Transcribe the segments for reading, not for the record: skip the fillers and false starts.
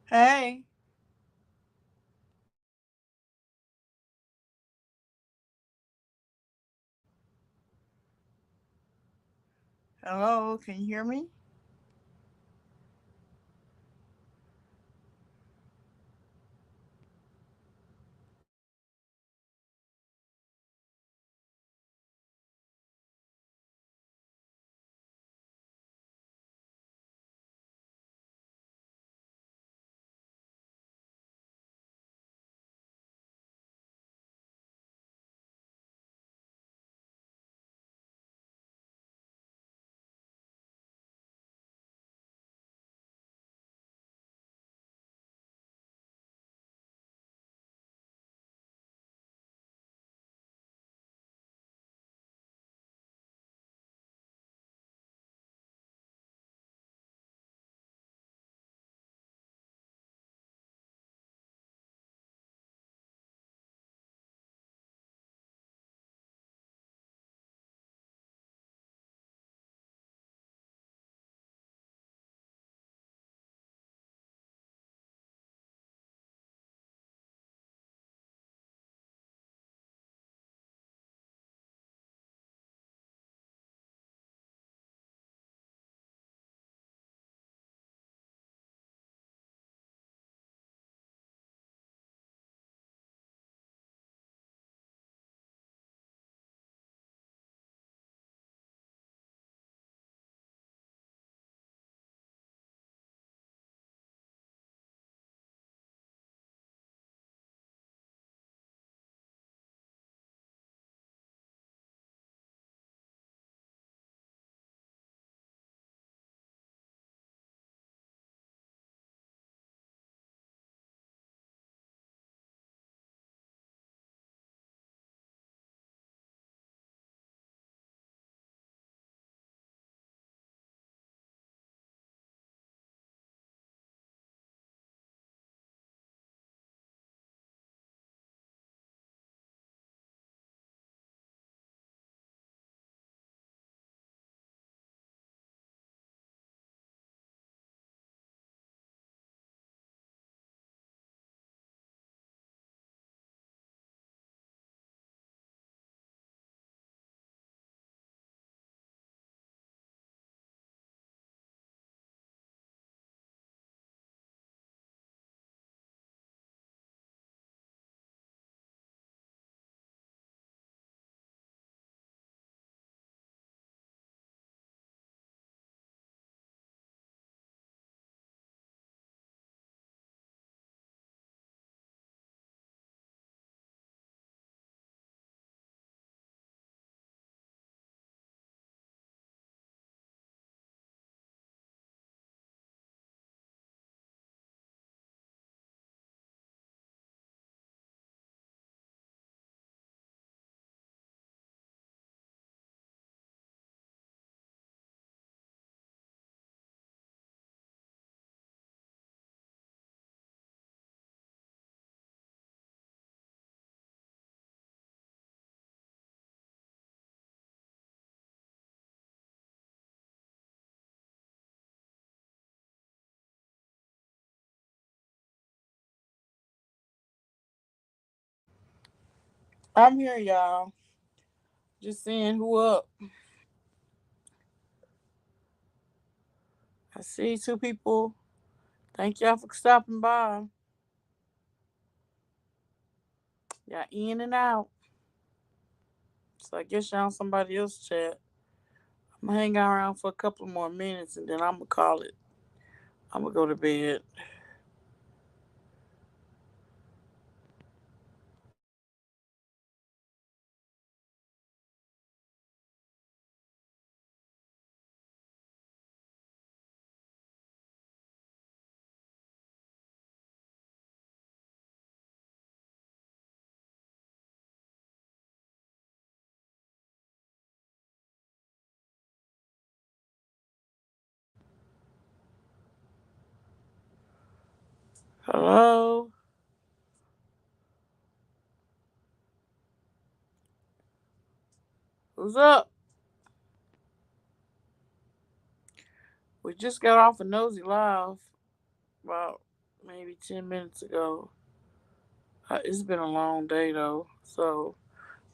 Hey, hello, can you hear me? I'm here, y'all. Just seeing who up. I see two people. Thank y'all for stopping by. Y'all in and out. So I guess y'all on somebody else's chat. I'm gonna hang around for a couple more minutes and then I'm gonna call it. I'm gonna go to bed. Hello? Who's up? We just got off a Nosy Live about maybe 10 minutes ago. It's been a long day though, so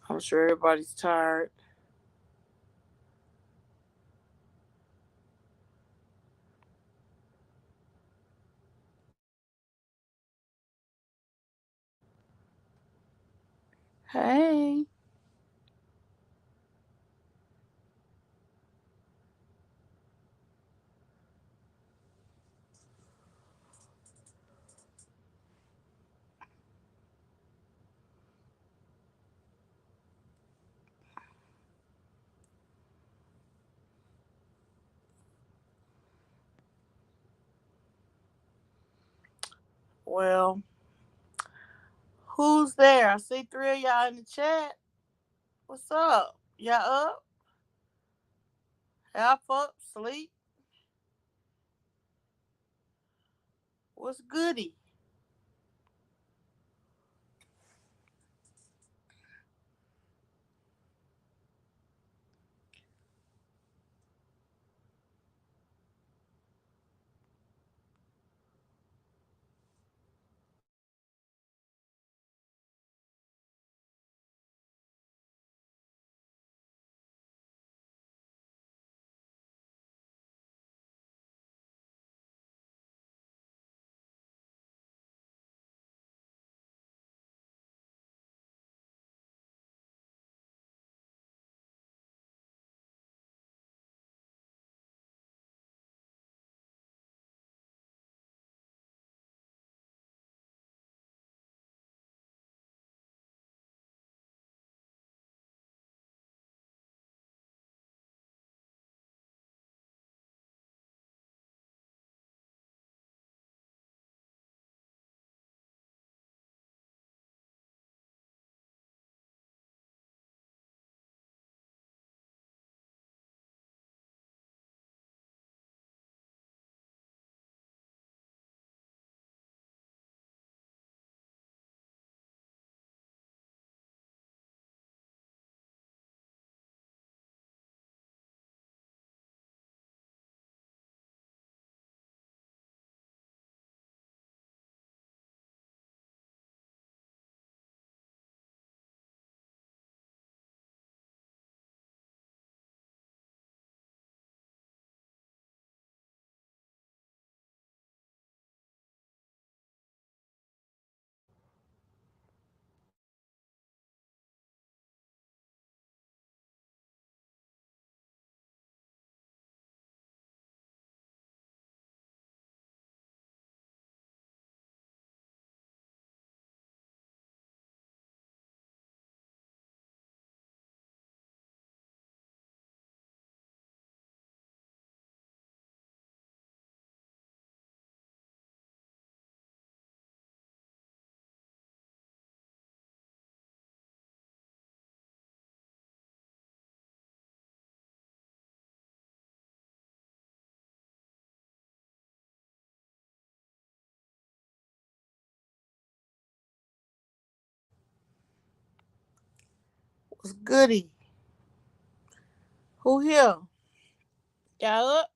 I'm sure everybody's tired. Hey, well, who's there? I see three of y'all in the chat. What's up? Y'all up? Half up? Sleep? What's goody? What's goody? Who here? Y'all up?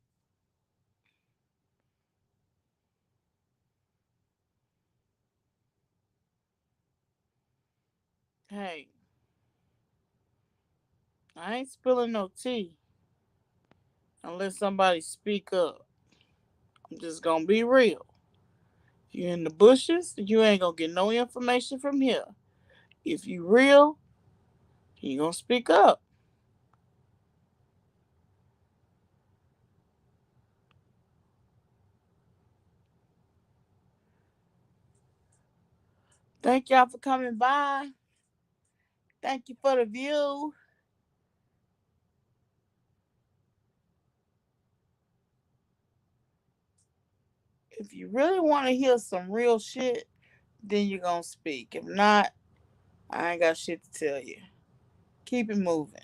Hey, I ain't spilling no tea unless somebody speak up. I'm just gonna be real. If you in the bushes, you ain't gonna get no information from here. If you real, you gonna speak up. Thank y'all for coming by. Thank you for the view. If you really want to hear some real shit, then you're gonna speak. If not, I ain't got shit to tell you. Keep it moving.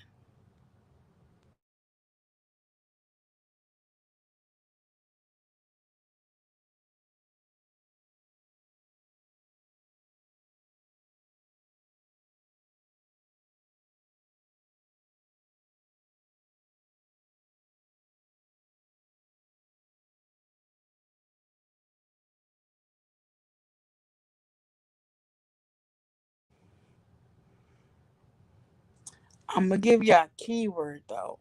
I'm going to give you a keyword, though.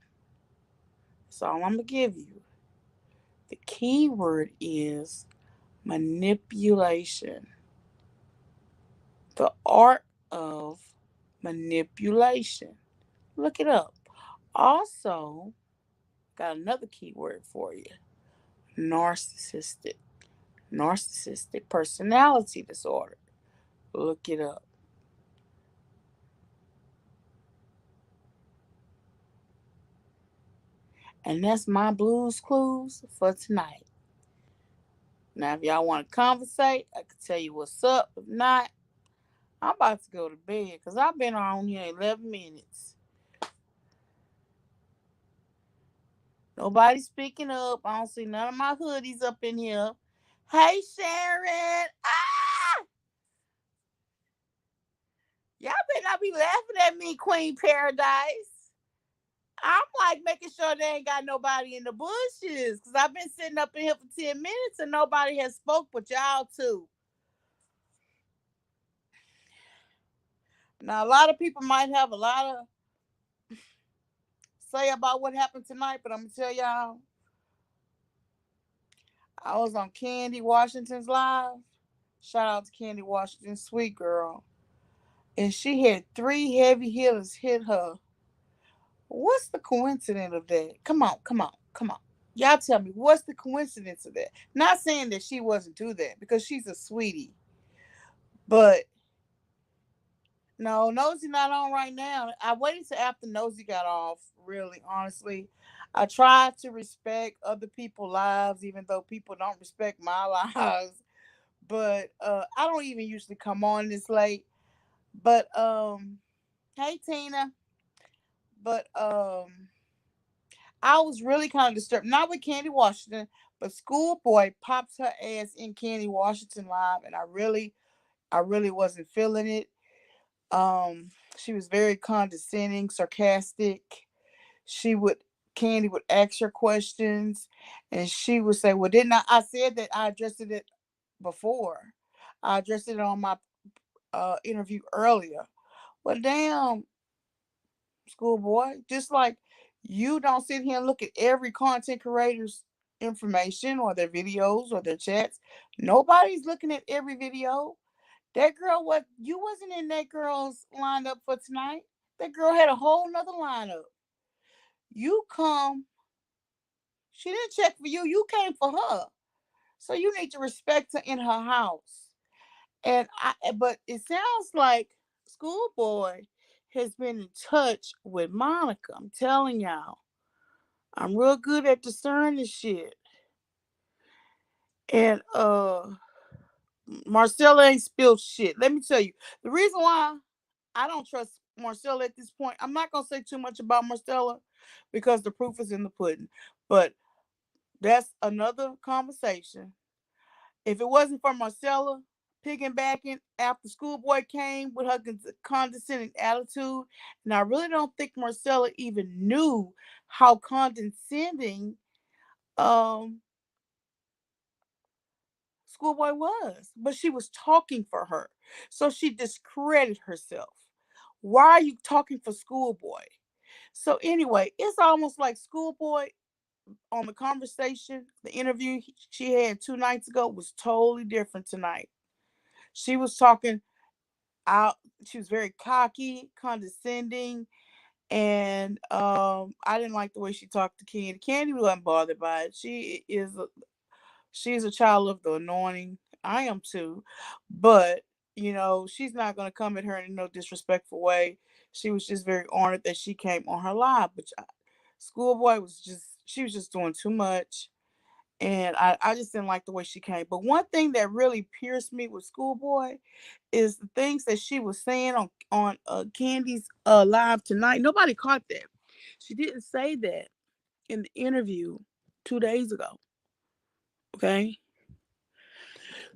That's all I'm going to give you. The keyword is manipulation. The art of manipulation. Look it up. Also, got another keyword for you: narcissistic. Narcissistic personality disorder. Look it up. And that's my blues clues for tonight. Now, if y'all want to conversate, I can tell you what's up. If not, I'm about to go to bed because I've been on here 11 minutes. Nobody's speaking up. I don't see none of my hoodies up in here. Hey, Sharon. Ah! Y'all better not be laughing at me, Queen Paradise. I'm like making sure they ain't got nobody in the bushes because I've been sitting up in here for 10 minutes and nobody has spoke but y'all two. Now, a lot of people might have a lot of say about what happened tonight, but I'm going to tell y'all, I was on Candy Washington's live. Shout out to Candy Washington, sweet girl. And she had 3 heavy hitters hit her. What's the coincidence of that? Come on, come on, come on. Y'all tell me, what's the coincidence of that? Not saying that she wasn't do that because she's a sweetie. But no, Nosy not on right now. I waited till after Nosy got off, really, honestly. I try to respect other people's lives, even though people don't respect my lives. But I don't even usually come on this late. But hey Tina. But I was really kind of disturbed. Not with Candy Washington, but Schoolboy pops her ass in Candy Washington live, and I really wasn't feeling it. She was very condescending, sarcastic. She would Candy would ask her questions, and she would say, "Well, didn't I said that I addressed it before. I addressed it on my interview earlier." Well, damn, Schoolboy, just like you don't sit here and look at every content creator's information or their videos or their chats. Nobody's looking at every video. That girl, what you wasn't in that girl's lineup for tonight. That girl had a whole nother lineup. You come, she didn't check for you. You came for her. So you need to respect her in her house. But it sounds like Schoolboy has been in touch with Monica. I'm telling y'all. I'm real good at discerning shit. And Marcella ain't spilled shit. Let me tell you. The reason why I don't trust Marcella at this point, I'm not gonna say too much about Marcella because the proof is in the pudding. But that's another conversation. If it wasn't for Marcella piggybacking after Schoolboy came with her condescending attitude, and I really don't think Marcella even knew how condescending um Schoolboy was, but she was talking for her. So she discredited herself. Why are you talking for Schoolboy? So anyway, it's almost like Schoolboy on the conversation, the interview she had 2 nights ago was totally different tonight. She was talking out, she was very cocky, condescending, and I didn't like the way she talked to Candy. Candy wasn't bothered by it. She's a child of the anointing. I am too. But, she's not going to come at her in no disrespectful way. She was just very honored that she came on her live. But Schoolboy she was just doing too much. And I just didn't like the way she came. But one thing that really pierced me with Schoolboy is the things that she was saying on Candy's live tonight. Nobody caught that. She didn't say that in the interview 2 days ago. Okay.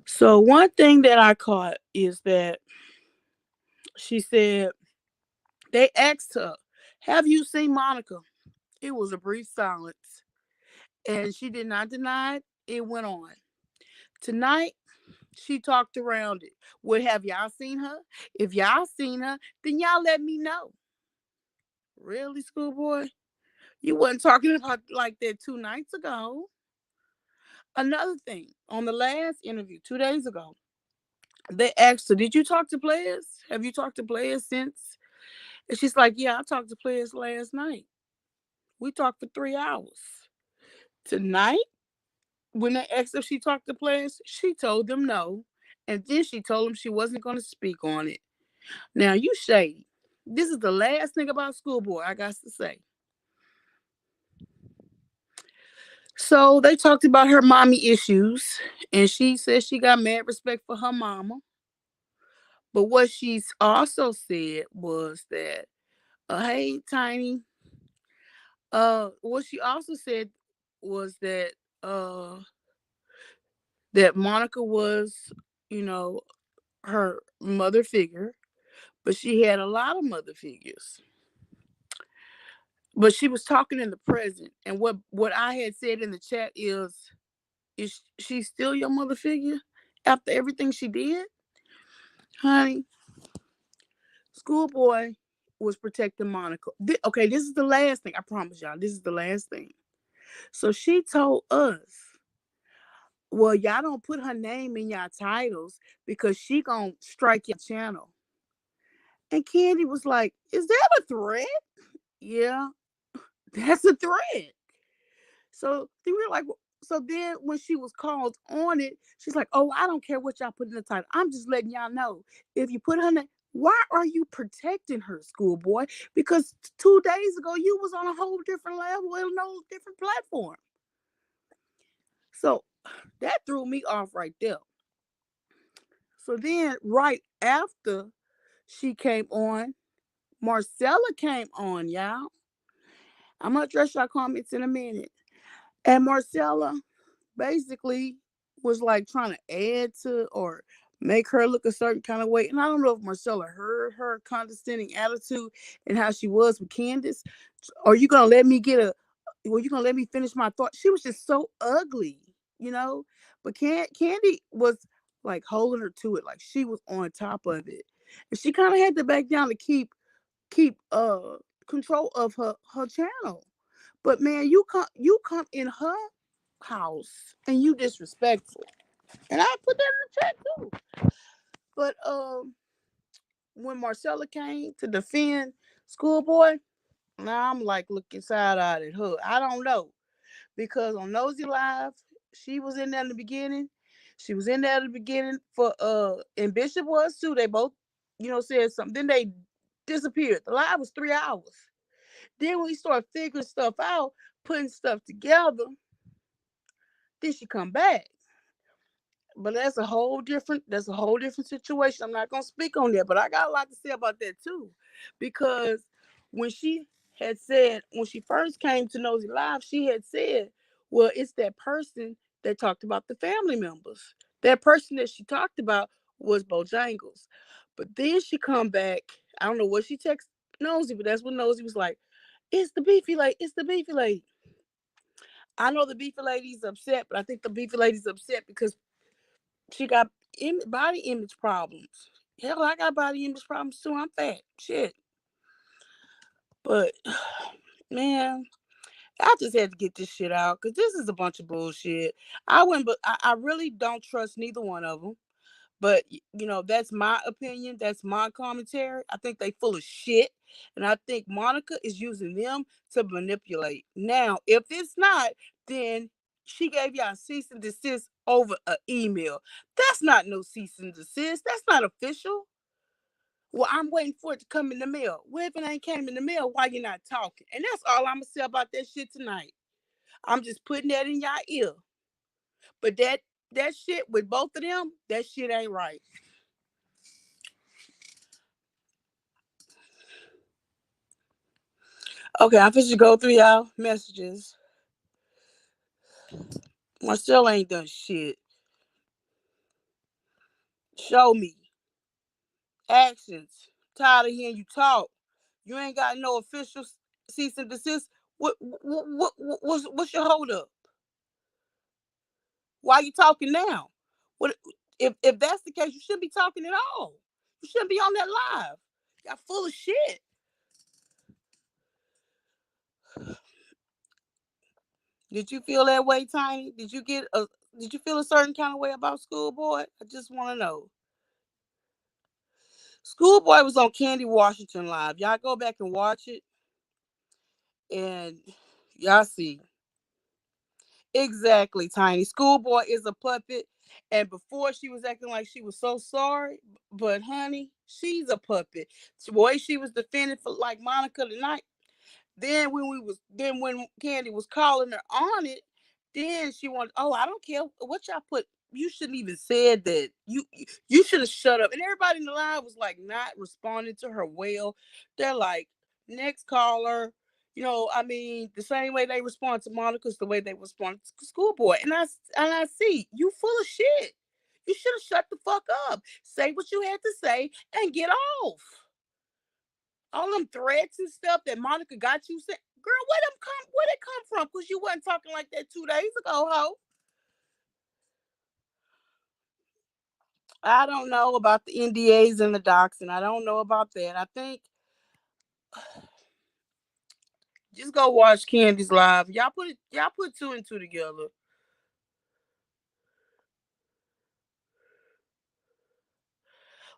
So one thing that I caught is that she said they asked her, "Have you seen Monica?" It was a brief silence, and she did not deny it. It went on. Tonight, she talked around it. Well, have y'all seen her? If y'all seen her, then y'all let me know. Really, schoolboy? You wasn't talking about like that 2 nights ago. Another thing, on the last interview 2 days ago, they asked her, "Did you talk to players? Have you talked to players since?" And she's like, "Yeah, I talked to players last night. We talked for 3 hours." Tonight, when they asked if she talked to players, she told them no. And then she told them she wasn't going to speak on it. Now, you shady. This is the last thing about schoolboy I got to say. So they talked about her mommy issues, and she said she got mad respect for her mama. But what she's also said was that, hey, Tiny. What she also said was uh, that Monica was, you know, her mother figure, but she had a lot of mother figures. But she was talking in the present, and what I had said in the chat is she still your mother figure after everything she did, honey? Schoolboy was protecting Monica. Okay, this is the last thing. I promise y'all. This is the last thing. So she told us, well, y'all don't put her name in y'all titles because she gonna strike your channel. And Candy was like, is that a threat? Yeah, that's a threat. So they were like, so then when she was called on it, she's like, oh, I don't care what y'all put in the title. I'm just letting y'all know. If you put her name, why are you protecting her, schoolboy? Because 2 days ago, you was on a whole different level and a whole different platform. So that threw me off right there. So then right after she came on, Marcella came on, y'all. I'm going to address y'all comments in a minute. And Marcella basically was like trying to add to or make her look a certain kind of way. And I don't know if Marcella heard her condescending attitude and how she was with Candace. Are you gonna let me get a? Well, you gonna let me finish my thought? She was just so ugly, you know. But Candy was like holding her to it, like she was on top of it, and she kind of had to back down to keep control of her channel. But man, you come in her house and you disrespectful. And I put that in the chat too. But when Marcella came to defend schoolboy, now I'm like looking side eyed at her. I don't know. Because on Nosy Live, she was in there in the beginning. She was in there at the beginning for and Bishop was too. They both, said something. Then they disappeared. The live was 3 hours. Then we start figuring stuff out, putting stuff together. Then she come back. But that's a whole different situation. I'm not gonna speak on that, but I got a lot to say about that too. Because when she when she first came to Nosy Live, she had said, well, it's that person that talked about the family members. That person that she talked about was Bojangles. But then she come back, I don't know what she texted Nosy, but that's when Nosy was like, it's the beefy lady, it's the beefy lady. I know the beefy lady's upset, but I think the beefy lady's upset because she got body image problems. Hell, I got body image problems too. I'm fat. Shit. But, man, I just had to get this shit out because this is a bunch of bullshit. I really don't trust neither one of them. But that's my opinion. That's my commentary. I think they full of shit, and I think Monica is using them to manipulate. Now, if it's not, then she gave y'all cease and desist over an email. That's not no cease and desist. That's not official. Well, I'm waiting for it to come in the mail. Well, if it ain't came in the mail, why you not talking? And that's all I'm gonna say about that shit tonight. I'm just putting that in y'all ear. But that shit with both of them, that shit ain't right. Okay, I'm supposed to go through y'all messages. Marcella ain't done shit. Show me. Actions. Tired of hearing you talk. You ain't got no official cease and desist. What's your hold up? Why you talking now? What if that's the case, you shouldn't be talking at all. You shouldn't be on that live. Y'all full of shit. Did you feel that way, Tiny? Did you feel a certain kind of way about Schoolboy? I just want to know. Schoolboy was on Candy Washington Live. Y'all go back and watch it, and y'all see exactly. Tiny Schoolboy is a puppet, and before she was acting like she was so sorry, but honey, she's a puppet. The way she was defended for like Monica tonight. Then when Candy was calling her on it, then she wanted, oh, I don't care what y'all put. You shouldn't even said that. You should have shut up. And everybody in the line was like not responding to her well. They're like, next caller. I mean, the same way they respond to Monica's the way they respond to Schoolboy. And I see you full of shit. You should have shut the fuck up. Say what you had to say and get off. All them threats and stuff that Monica got you said, girl, where they come from? Because you wasn't talking like that 2 days ago, ho. I don't know about the NDAs and the docs, and I don't know about that. I think just go watch Candy's live. Y'all put two and two together.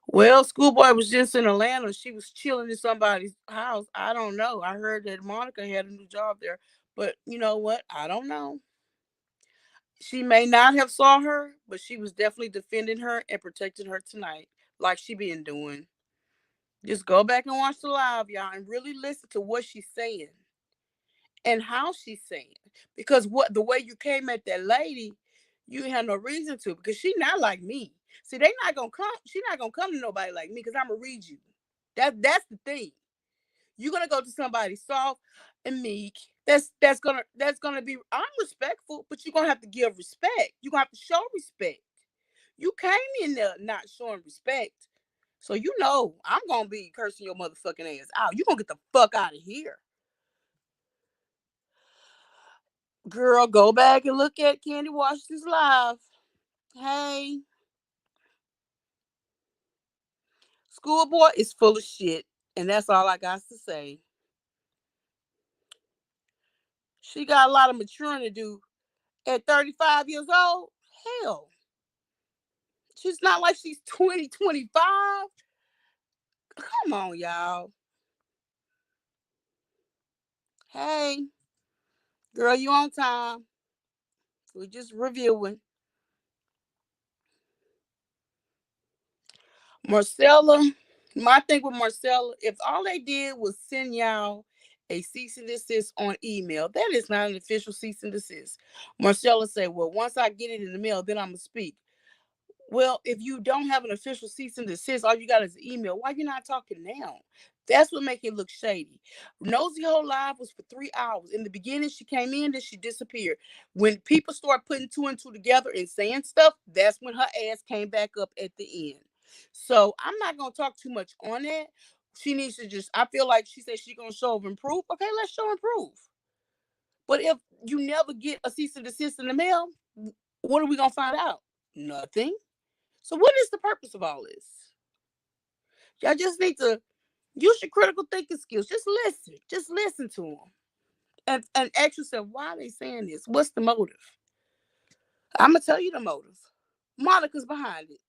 Well, Schoolboy was just in Atlanta. She was chilling in somebody's house. I don't know. I heard that Monica had a new job there. But you know what? I don't know. She may not have saw her, but she was definitely defending her and protecting her tonight, like she been doing. Just go back and watch the live, y'all, and really listen to what she's saying and how she's saying. Because what the way you came at that lady, you had no reason to. Because she not like me. See, they not gonna come. She not gonna come to nobody like me. Because I'm gonna read you. That's the thing. You're gonna go to somebody soft and meek. That's gonna be. I'm respectful, but you're gonna have to give respect. You're gonna have to show respect. You came in there not showing respect. So I'm gonna be cursing your motherfucking ass out. You gonna get the fuck out of here. Girl, go back and look at Candy Washington's live. Hey, Schoolboy is full of shit. And that's all I got to say. She got a lot of maturing to do at 35 years old. Hell, she's not like she's 20, 25. Come on, y'all. Hey, girl, you on time. We just reviewing. Marcella, my thing with Marcella, if all they did was send y'all a cease and desist on email, that is not an official cease and desist. Marcella said, well, once I get it in the mail, then I'm going to speak. Well, if you don't have an official cease and desist, all you got is an email. Why you not talking now? That's what make it look shady. Nosy Whole Live was for 3 hours. In the beginning, she came in, then she disappeared. When people start putting two and two together and saying stuff, that's when her ass came back up at the end. So I'm not gonna talk too much on that. She needs to just. I feel like she said she's gonna show and proof. Okay, let's show and proof. But if you never get a cease and desist in the mail, what are we gonna find out? Nothing. So what is the purpose of all this? Y'all just need to use your critical thinking skills. Just listen. Just listen to them. And ask yourself, why are they saying this? What's the motive? I'm going to tell you the motive. Monica's behind it.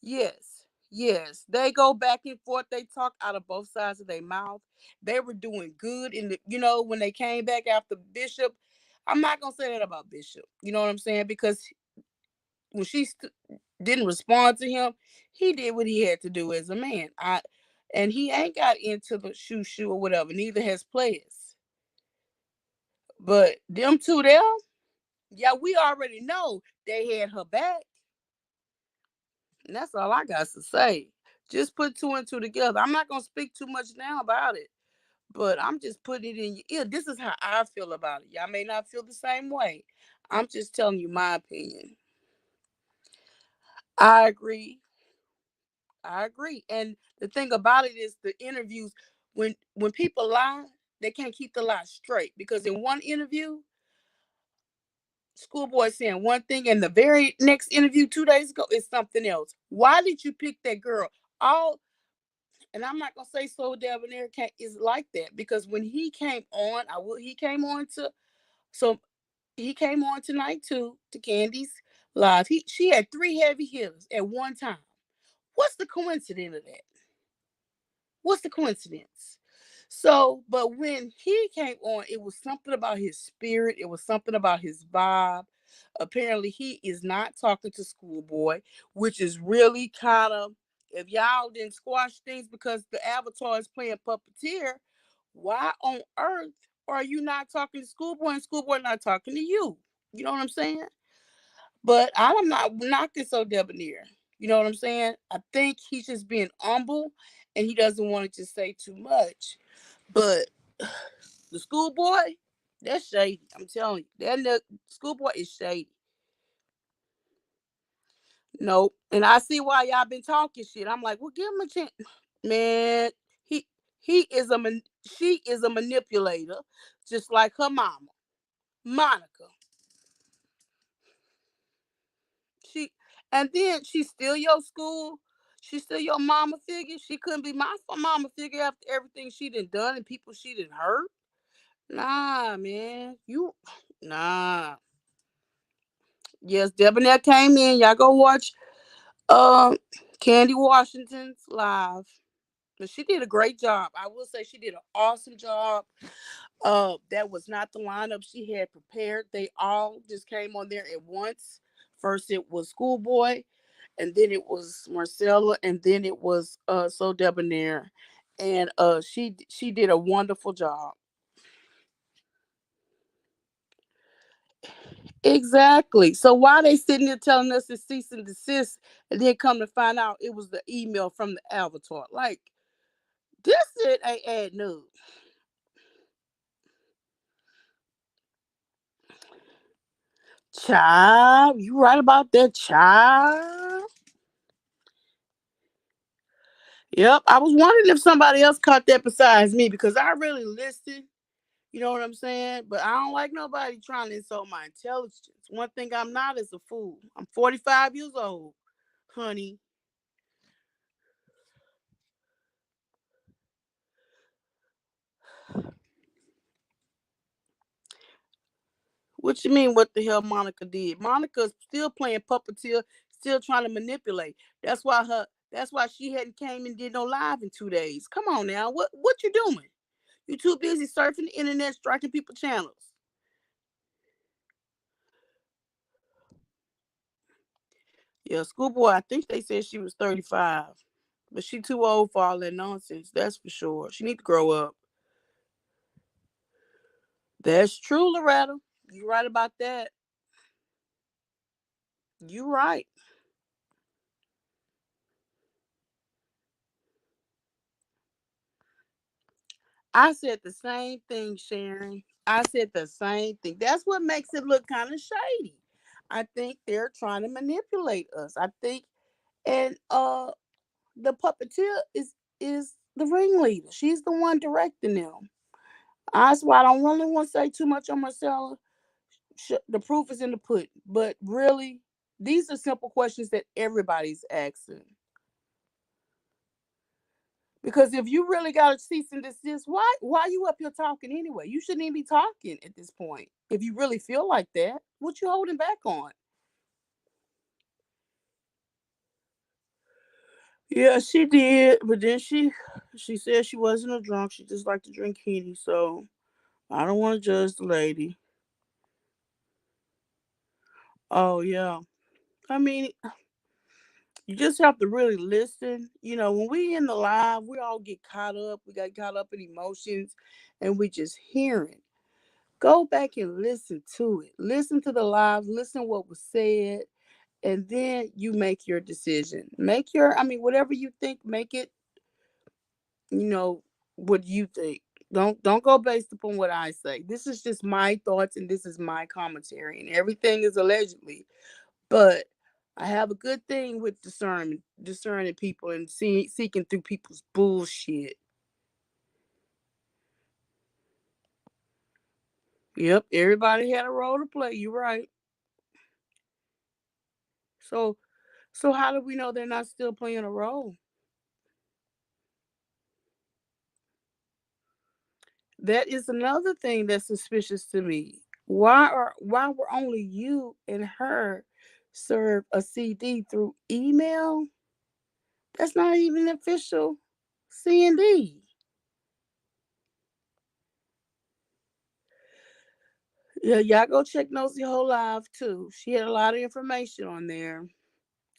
Yes. Yes. They go back and forth. They talk out of both sides of their mouth. They were doing good when they came back after Bishop. I'm not going to say that about Bishop. You know what I'm saying? Because when she didn't respond to him, he did what he had to do as a man. And he ain't got into the shoe or whatever. Neither has players. But them two there, yeah, we already know they had her back. And that's all I got to say. Just put two and two together. I'm not gonna speak too much now about it, but I'm just putting it in your ear. This is how I feel about it. Y'all may not feel the same way. I'm just telling you my opinion. I agree. I agree. And the thing about it is the interviews, when people lie, they can't keep the lie straight. Because in one interview, Schoolboy saying one thing, and the very next interview 2 days ago is something else. Why did you pick that girl? All And I'm not gonna say so Debonair is like that, because when he came on, he came on to so he came on tonight too to Candy's live. She had three heavy hitters at one time. What's the coincidence of that? What's the coincidence? So, but when he came on, it was something about his spirit. It was something about his vibe. Apparently, he is not talking to Schoolboy, which is really kind of, if y'all didn't squash things because the avatar is playing puppeteer, why on earth are you not talking to Schoolboy and Schoolboy not talking to you? You know what I'm saying? But I'm not knocking so debonair. You know what I'm saying? I think he's just being humble and he doesn't want to just say too much. But the Schoolboy, that's shady. I'm telling you. Schoolboy is shady. Nope. And I see why y'all been talking shit. I'm like, well, give him a chance. Man, he he is she is a manipulator, just like her mama, Monica. She and then she's still your school. She's still your mama figure. She couldn't be my mama figure after everything she done and people she hurt. Nah, man. Nah. Yes, Debonair came in. Y'all go watch um Candy Washington's live. But she did a great job. I will say she did an awesome job. That was not the lineup she had prepared. They all just came on there at once. First it was Schoolboy, and then it was Marcella, and then it was So Debonair. And she did a wonderful job. Exactly. So why they sitting there telling us to cease and desist, and then come to find out it was the email from the avatar? Like, this shit ain't adding up. Child, you right about that, child. Yep, I was wondering if somebody else caught that besides me, because I really listened. You know what I'm saying? But I don't like nobody trying to insult my intelligence. One thing I'm not is a fool. I'm 45 years old, honey. What you mean? What the hell Monica did? Monica's still playing puppeteer, still trying to manipulate. That's why her. That's why she hadn't came and did no live in 2 days. Come on now, what you doing? You too busy surfing the internet, striking people channels. Yeah, Schoolboy. I think they said she was 35, but she too old for all that nonsense. That's for sure. She need to grow up. That's true, Loretta. You right about that. You right. I said the same thing, Sharon. I said the same thing. That's what makes it look kind of shady. I think they're trying to manipulate us. I think, and the puppeteer is the ringleader. She's the one directing them. That's why I don't really want to say too much on Marcella. The proof is in the pudding. But really, these are simple questions that everybody's asking. Because if you really got to cease and desist, why you up here talking anyway? You shouldn't even be talking at this point. If you really feel like that, what you holding back on? Yeah, she did, but then she said she wasn't a drunk. She just liked to drink Henny. So I don't want to judge the lady. Oh yeah, I mean, you just have to really listen. You know, when we in the live, we all get caught up. We got caught up in emotions, and we just hearing. Go back and listen to it. Listen to the live. Listen what was said, and then you make your decision. I mean, whatever you think, make it. You know what you think. Don't go based upon what I say. This is just my thoughts, and this is my commentary, and everything is allegedly. But I have a good thing with discerning people and seeking through people's bullshit. Yep, everybody had a role to play. You're right. So how do we know they're not still playing a role? That is another thing that's suspicious to me. Why were only you and her served a CD through email? That's not even official C&D. Yeah, y'all go check Nosy Whole Live too. She had a lot of information on there,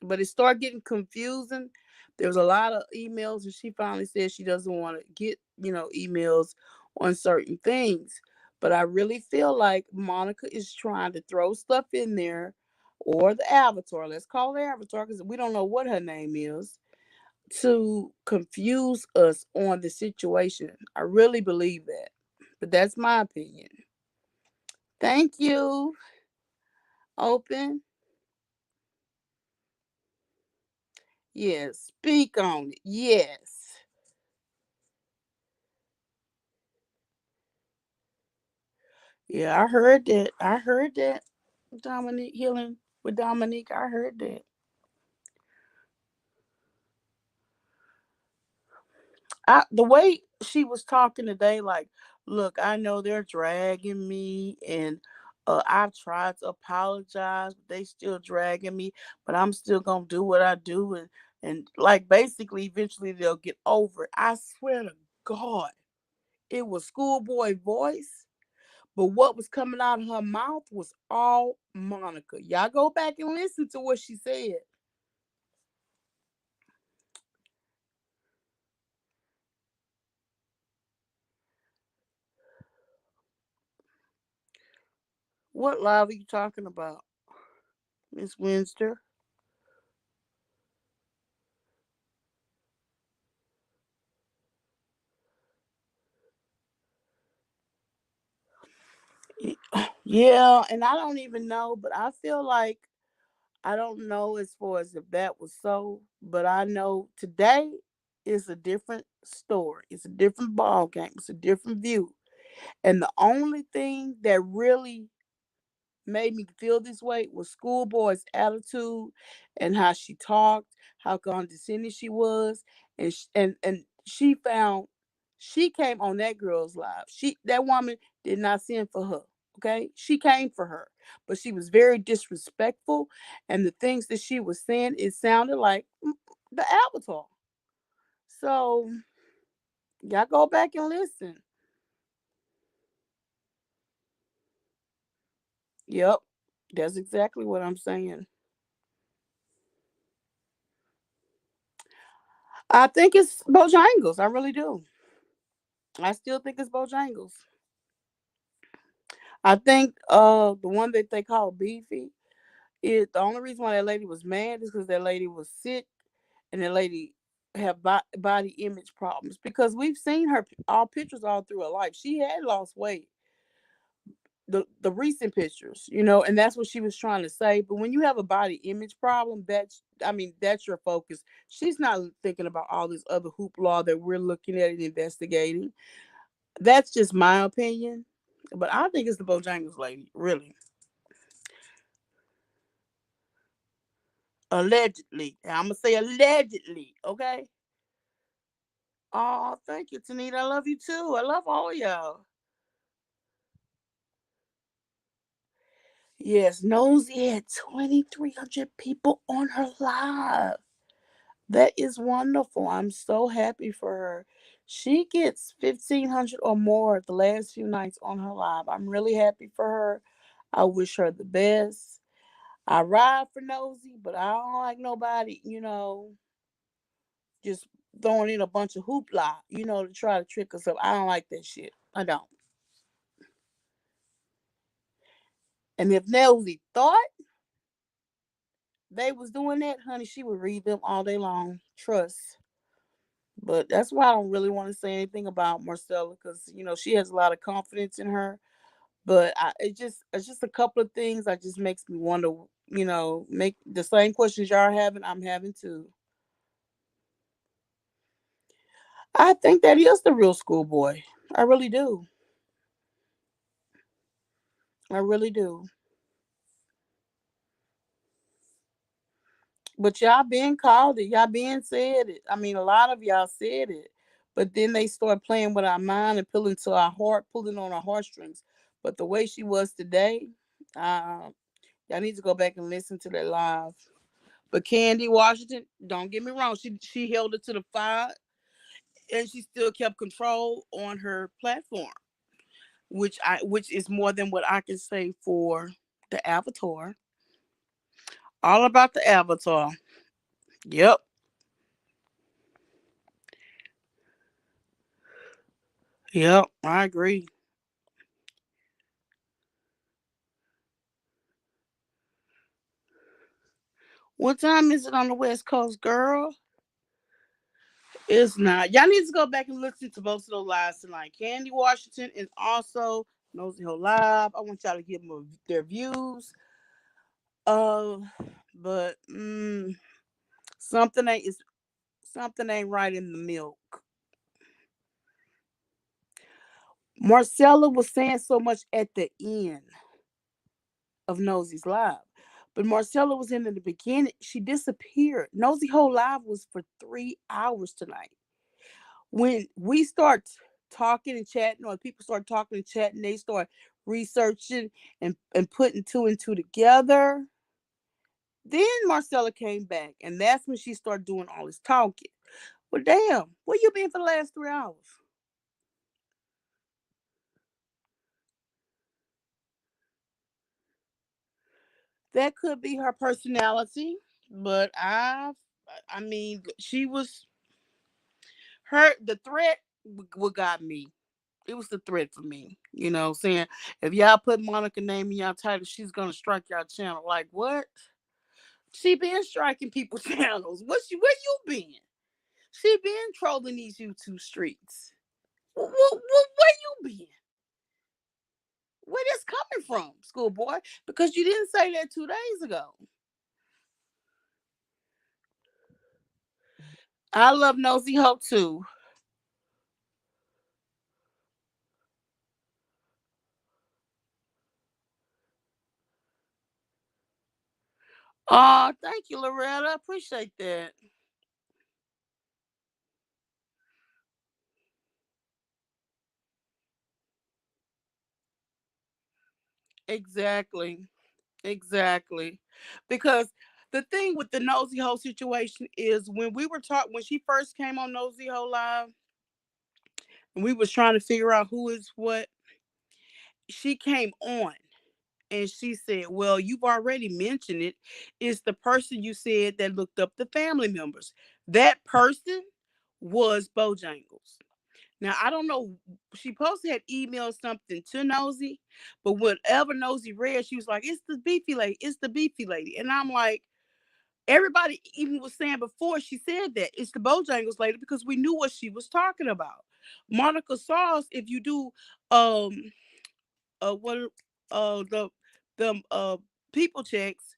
but it started getting confusing. There was a lot of emails, and she finally said she doesn't want to get, emails on certain things. But I really feel like Monica is trying to throw stuff in there, or the avatar, let's call it avatar because we don't know what her name is, to confuse us on the situation. I really believe that. But that's my opinion. Thank you. Open. Yes. Speak on it. Yes. Yeah, I heard that. I heard that. Dominique healing with Dominique. I heard that. The way she was talking today, like, look, I know they're dragging me, and I've tried to apologize, but they still dragging me. But I'm still gonna do what I do, and like basically, eventually they'll get over it. I swear to God, it was schoolboy voice. But what was coming out of her mouth was all Monica. Y'all go back and listen to what she said. What live are you talking about, Miss Winster? Yeah, and I don't even know, but I feel like I don't know as far as if that was so, but I know today is a different story. It's a different ball game. It's a different view. And the only thing that really made me feel this way was schoolboy's attitude and how she talked, how condescending she was, and she found she came on that girl's life. That woman did not send for her. Okay, she came for her, but she was very disrespectful, and the things that she was saying, it sounded like the Avatar. So y'all go back and listen. Yep, that's exactly what I'm saying. I think it's Bojangles. I really do. I still think it's Bojangles. I think the one that they call Beefy, is the only reason why that lady was mad is because that lady was sick and that lady have body image problems, because we've seen her all pictures all through her life. She had lost weight, the recent pictures, and that's what she was trying to say. But when you have a body image problem, that's your focus. She's not thinking about all this other hoopla that we're looking at and investigating. That's just my opinion. But I think it's the Bojangles lady, really. Allegedly. And I'm gonna say allegedly, okay? Oh, thank you, Tanita. I love you too. I love all of y'all. Yes, Nosy had 2,300 people on her live. That is wonderful. I'm so happy for her. She gets 1,500 or more the last few nights on her live. I'm really happy for her. I wish her the best. I ride for Nosy, but I don't like nobody, just throwing in a bunch of hoopla, to try to trick us up. I don't like that shit. I don't. And if Nosy thought they was doing that, honey, she would read them all day long. Trust. But that's why I don't really want to say anything about Marcella, because she has a lot of confidence in her. But it's just a couple of things that just makes me wonder. Make the same questions y'all are having, I'm having too. I think that is the real schoolboy. I really do. I really do. But y'all been called it. Y'all been said it. I mean, a lot of y'all said it. But then they start playing with our mind and pulling to our heart, pulling on our heartstrings. But the way she was today, uh, y'all need to go back and listen to that live. But Candy Washington, don't get me wrong, she held it to the fire, and she still kept control on her platform, which is more than what I can say for the Avatar. All about the Avatar. Yep. Yep. I agree. What time is it on the West Coast, girl? It's not. Y'all need to go back and listen to both of those lives tonight. Candy Washington and also Nosy Hill Live. I want y'all to give them their views. Uh, but something ain't right in the milk. Marcella was saying so much at the end of Nosy's live. But Marcella was in the beginning. She disappeared. Nosy Whole Live was for 3 hours tonight. When we start talking and chatting, or people start talking and chatting, they start researching and putting two and two together. Then Marcella came back, and that's when she started doing all this talking. Well, damn, where you been for the last 3 hours? That could be her personality, but I mean, she was her the threat. What got me? It was the threat for me. You know, saying if y'all put Monica name in y'all title, she's gonna strike y'all channel. Like what? She been striking people's channels. Where you been? She been trolling these YouTube streets. Where you been? Where this coming from, schoolboy? Because you didn't say that 2 days ago. I love Nosy Hope too. Oh, thank you, Loretta. I appreciate that. Exactly. Exactly. Because the thing with the Nosy Hole situation is when she first came on Nosy Hole Live and we was trying to figure out who is what, she came on and she said, well, you've already mentioned it. It's the person you said that looked up the family members. That person was Bojangles. Now I don't know. She posted had emailed something to Nosy, but whatever Nosy read, she was like, "It's the beefy lady. It's the beefy lady." And I'm like, everybody even was saying before she said that it's the Bojangles lady because we knew what she was talking about. Monica Sauce, if you do what the people checks,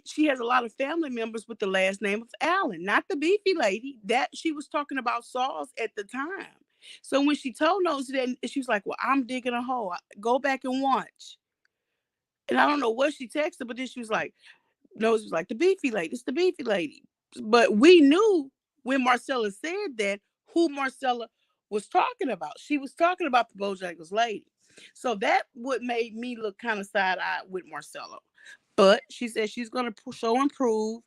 she has a lot of family members with the last name of Allen, not the beefy lady that she was talking about Sauce at the time. So when she told Nosy that, she was like, "Well, I'm digging a hole. Go back and watch." And I don't know what she texted, but then she was like, Nosy was like, "The beefy lady. It's the beefy lady." But we knew when Marcella said that who Marcella was talking about. She was talking about the Bojangles lady. So that what made me look kind of side eyed with Marcella. But she said she's going to show and prove.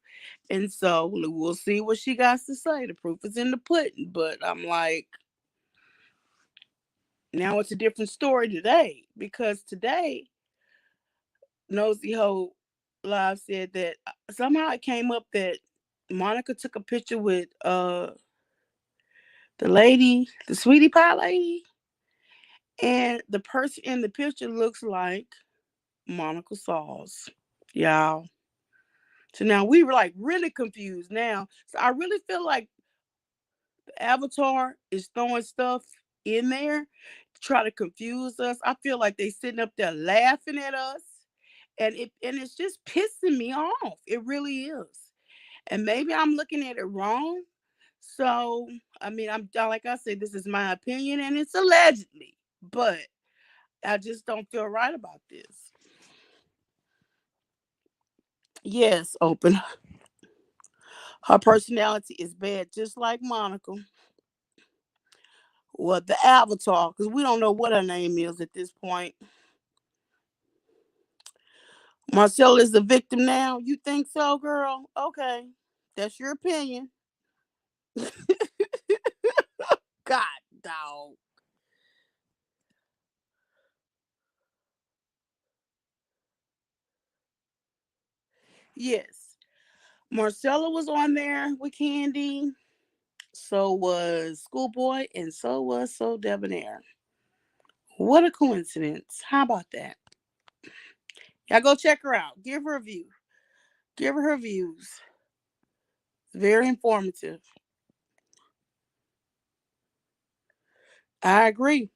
And so we'll see what she got to say. The proof is in the pudding. But I'm like, now it's a different story today because today, Nosy Ho Live said that somehow it came up that Monica took a picture with the lady, the sweetie pie lady, and the person in the picture looks like Monica Sauce. Y'all. So now we were like really confused now. So I really feel like the Avatar is throwing stuff in there to try to confuse us. I feel like they sitting up there laughing at us. And it's just pissing me off. It really is. And maybe I'm looking at it wrong. So I mean, I'm like I said, this is my opinion and it's allegedly, but I just don't feel right about this. Yes, open. Her personality is bad, just like Monica. Well, the avatar, because we don't know what her name is at this point. Marcella is the victim now. You think so, girl? Okay. That's your opinion. God, dog. Yes. Marcella was on there with Candy. So was Schoolboy, and so was So Debonair. What a coincidence. How about that? Y'all go check her out. Give her a view. Give her views. Very informative. I agree.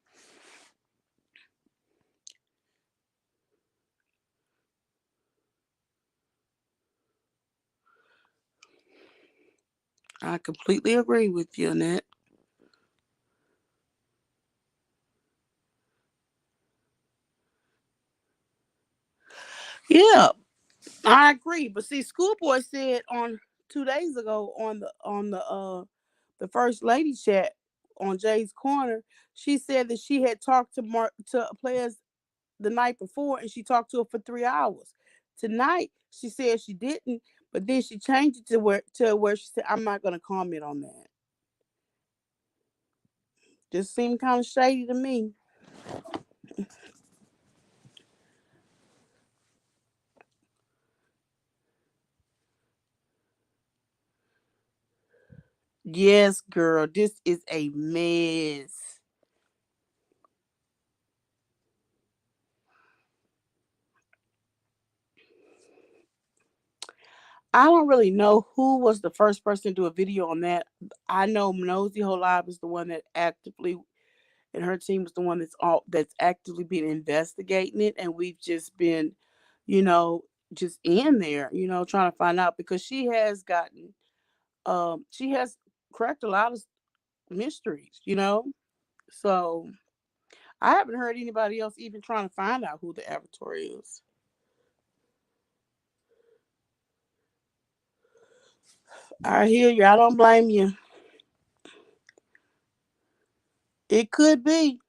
I completely agree with you on that. Yeah, I agree. But see, Schoolboy said on 2 days ago on the first lady chat on Jay's Corner, she said that she had talked to players the night before, and she talked to her for 3 hours. Tonight, she said she didn't, but then she changed it to where she said, "I'm not going to comment on that." Just seemed kind of shady to me. Yes, girl, this is a mess. I don't really know who was the first person to do a video on that. I know Nosy Live is the one that actively, and her team is the one that's actively been investigating it, and we've just been, you know, just in there, trying to find out because she has cracked a lot of mysteries. So I haven't heard anybody else even trying to find out who the avatar is. I hear you. I don't blame you. It could be.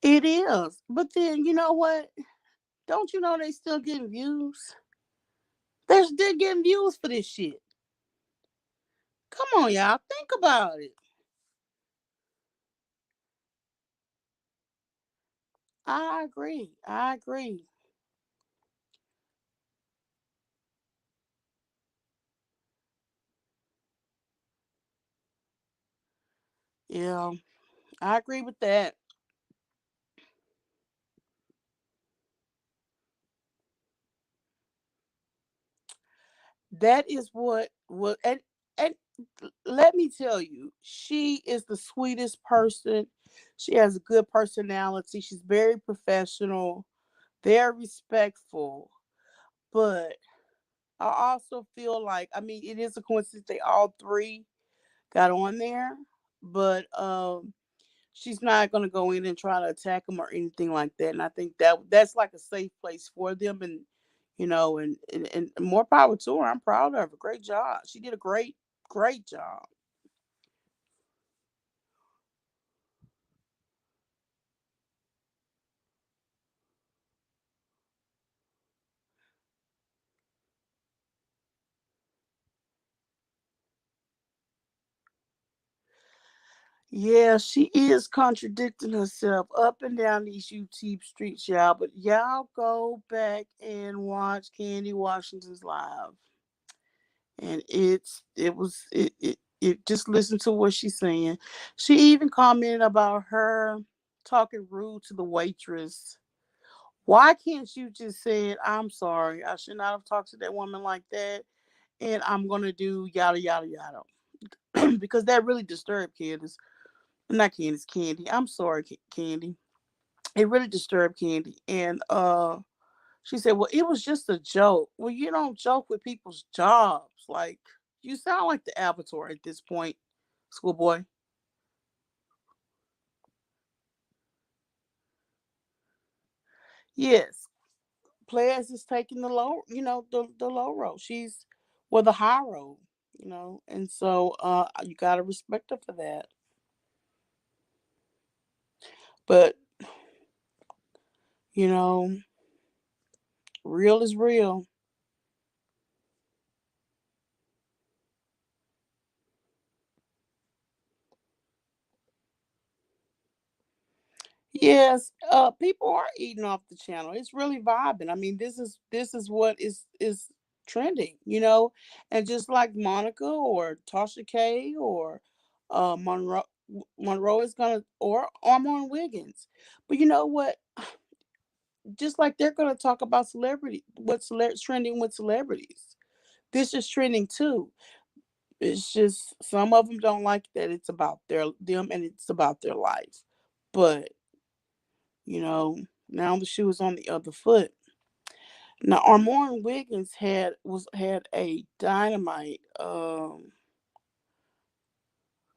It is. But then you know what? Don't you know they still getting views? They're still getting views for this shit. Come on, y'all. Think about it. I agree. I agree. Yeah, I agree with that. That is what and let me tell you, she is the sweetest person. She has a good personality. She's very professional, very respectful. But I also feel like, I mean, it is a coincidence they all three got on there, but she's not gonna go in and try to attack them or anything like that. And I think that's like a safe place for them, and and more power to her. I'm proud of her. Great job. She did a great job. Yeah, she is contradicting herself up and down these YouTube streets, y'all. But y'all go back and watch Candy Washington's live, and it just listen to what she's saying. She even commented about her talking rude to the waitress. Why can't you just say, "I'm sorry, I should not have talked to that woman like that, and I'm gonna do yada yada yada," because that really disturbed Candace. Not Candace, Candy. I'm sorry, Candy. It really disturbed Candy, and she said, "Well, it was just a joke." Well, you don't joke with people's jobs. Like, you sound like the avatar at this point, schoolboy. Yes, Players is taking the low, the low road. She's well the high road, and so you gotta respect her for that. But you know, real is real. Yes, people are eating off the channel. It's really vibing. I mean, this is what is trending, and just like Monica or Tasha K or Monroe is gonna or Armand Wiggins. But you know what? Just like they're gonna talk about what's trending with celebrities. This is trending too. It's just some of them don't like that it's about them and it's about their life. But you know, now the shoe is on the other foot. Now Armand Wiggins had a dynamite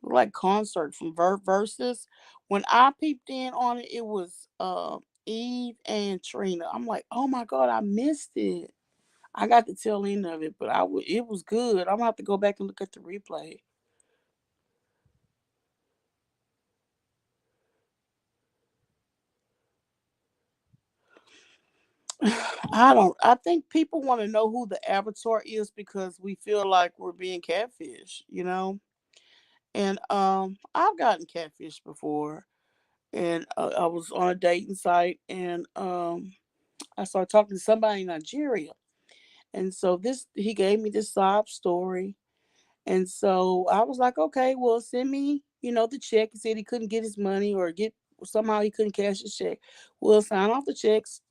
like concert from Versus. When I peeped in on it, it was Eve and Trina. I'm like, oh my god, I missed it. I got the tail end of it, but it was good. I'm gonna have to go back and look at the replay. I think people want to know who the avatar is because we feel like we're being catfish. And I've gotten catfish before. And I was on a dating site and I started talking to somebody in Nigeria. And so this he gave me this sob story. And so I was like, okay, well, send me, the check. He said he couldn't get his money or somehow he couldn't cash his check. Well, sign off the checks,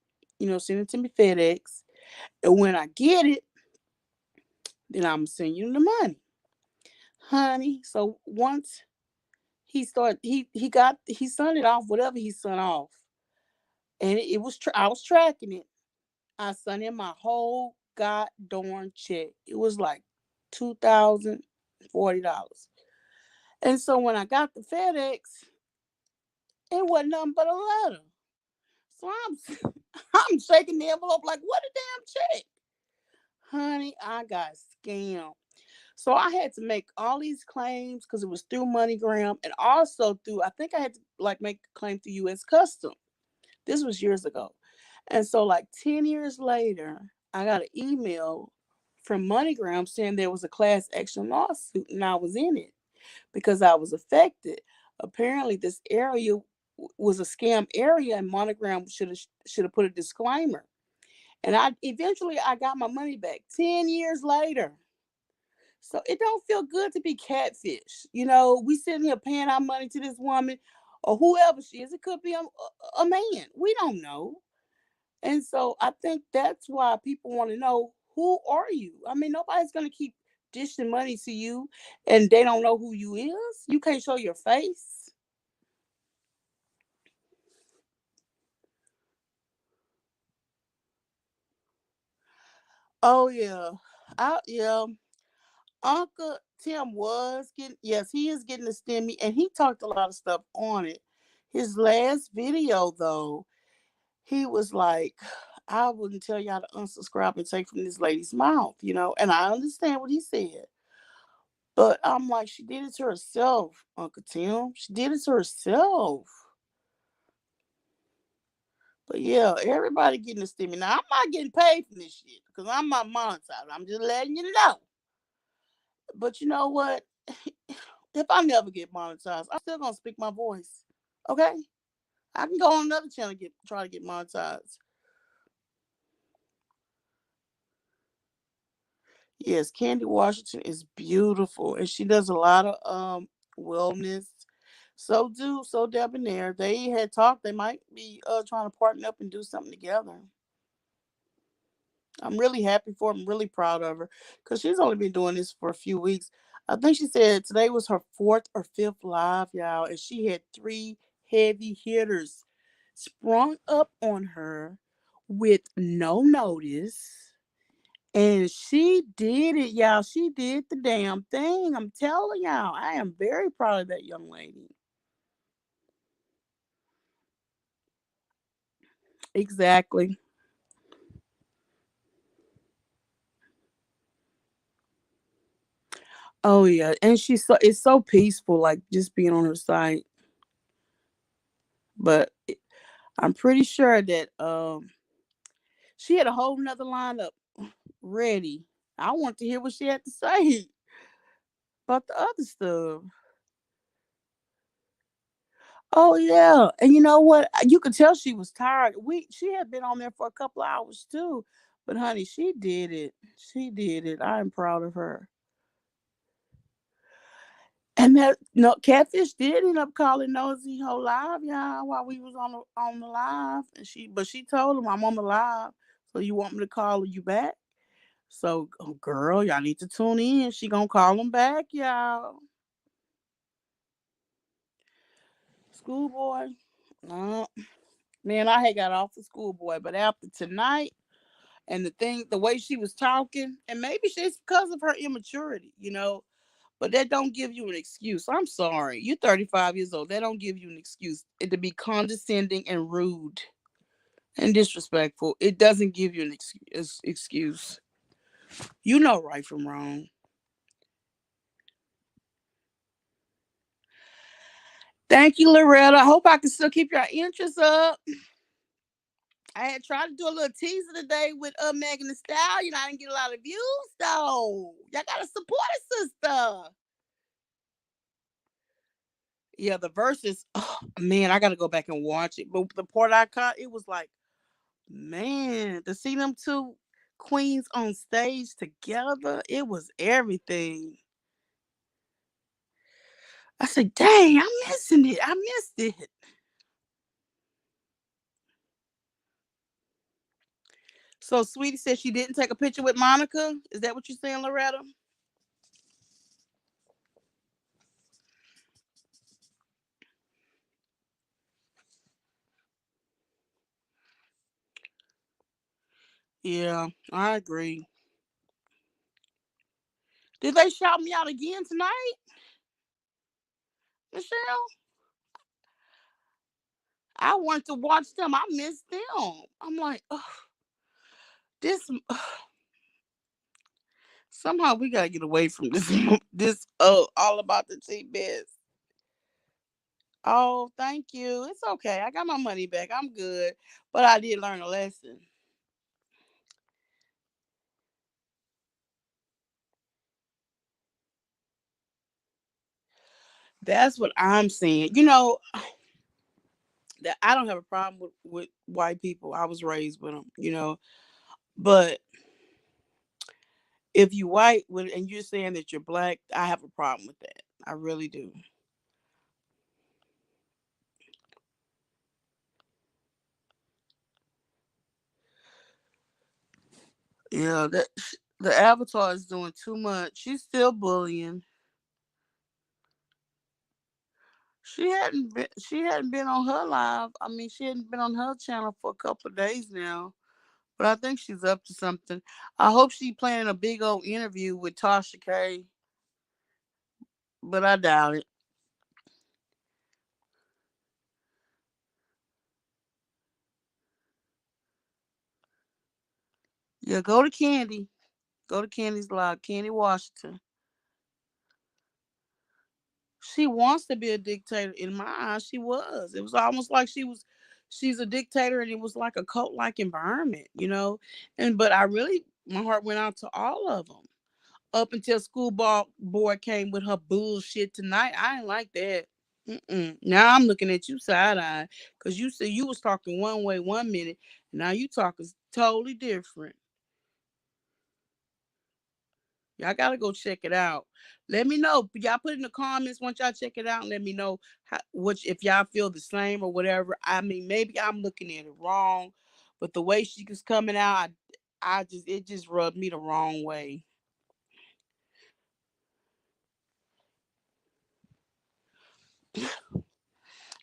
send it to me FedEx. And when I get it, then I'm sending you the money, honey. So once he sent it off, whatever he sent off, and it was I was tracking it. I sent him my whole goddamn check. It was like $2,040. And so when I got the FedEx, it wasn't nothing but a letter. So I'm I'm shaking the envelope like, what a damn check. Honey, I got scammed. So I had to make all these claims because it was through MoneyGram and also I think I had to like make a claim through US Custom. This was years ago. And so like 10 years later, I got an email from MoneyGram saying there was a class action lawsuit and I was in it because I was affected. Apparently this area was a scam area and MoneyGram should have put a disclaimer. And I got my money back 10 years later. So it don't feel good to be catfish. We sitting here paying our money to this woman or whoever she is. It could be a man. We don't know. And so I think that's why people want to know, who are you? I mean, nobody's gonna keep dishing money to you and they don't know who you is. You can't show your face. Oh yeah. Yeah. Uncle Tim was getting, yes, he is getting a stimmy and he talked a lot of stuff on it. His last video though, he was like, I wouldn't tell y'all to unsubscribe and take from this lady's mouth. And I understand what he said. But I'm like, she did it to herself, Uncle Tim. She did it to herself. But yeah, everybody getting a stimmy. Now, I'm not getting paid for this shit because I'm not monetized. I'm just letting you know. But you know what? If I never get monetized, I'm still gonna speak my voice. Okay? I can go on another channel and try to get monetized. Yes, Candy Washington is beautiful, and she does a lot of wellness. So Debonair. They had talked they might be trying to partner up and do something together. I'm really happy for her. I'm really proud of her because she's only been doing this for a few weeks. I think she said today was her fourth or fifth live, y'all, and she had three heavy hitters sprung up on her with no notice. And she did it, y'all. She did the damn thing. I'm telling y'all, I am very proud of that young lady. Exactly. Oh yeah, and it's so peaceful, like just being on her site. But I'm pretty sure that she had a whole nother lineup ready. I want to hear what she had to say about the other stuff. Oh yeah, and you know what? You could tell she was tired. She had been on there for a couple of hours too, but honey, she did it. She did it. I am proud of her. And that no catfish did end up calling Nosy whole live, y'all, while we was on the live, and she told him I'm on the live, so you want me to call you back? So, oh, girl, y'all need to tune in. She gonna call him back, y'all. Schoolboy, no, man, I had got off the schoolboy, but after tonight and the way she was talking, and maybe it's because of her immaturity, but that don't give you an excuse. I'm sorry. You're 35 years old. That don't give you an excuse. To be condescending and rude and disrespectful. It doesn't give you an excuse. You know right from wrong. Thank you, Loretta. I hope I can still keep your interest up. I had tried to do a little teaser today with Megan Thee Stallion. I didn't get a lot of views though. Y'all gotta support a sister. Yeah, the verses. Oh man, I gotta go back and watch it. But the part I caught, it was like, man, to see them two queens on stage together, it was everything. I said, dang, I'm missing it. I missed it. So Sweetie said she didn't take a picture with Monica. Is that what you're saying, Loretta? Yeah, I agree. Did they shout me out again tonight, Michelle? I wanted to watch them. I missed them. I'm like, ugh, this. Somehow we gotta get away from this. This all about the T-best. Oh, thank you. It's okay. I got my money back. I'm good. But I did learn a lesson. That's what I'm saying. That I don't have a problem with white people. I was raised with them. But if you white and you're saying that you're black, I have a problem with that. I really do. Yeah, the avatar is doing too much. She's still bullying. She hadn't been on her live. I mean, she hadn't been on her channel for a couple of days now. But I think she's up to something. I hope she's planning a big old interview with Tasha K. But I doubt it. Yeah, go to Candy. Go to Candy's live. Candy Washington. She wants to be a dictator. In my eyes, she was. It was almost like she's a dictator, and it was like a cult like environment. But I really, my heart went out to all of them. Up until school ball board came with her bullshit tonight. I didn't like that. Now I'm looking at you side eye because you said you was talking one way 1 minute. Now you talking totally different. Y'all gotta go check it out. Let me know. Y'all put in the comments once y'all check it out and let me know which if y'all feel the same or whatever. I mean, maybe I'm looking at it wrong, but the way she was coming out, I just it just rubbed me the wrong way.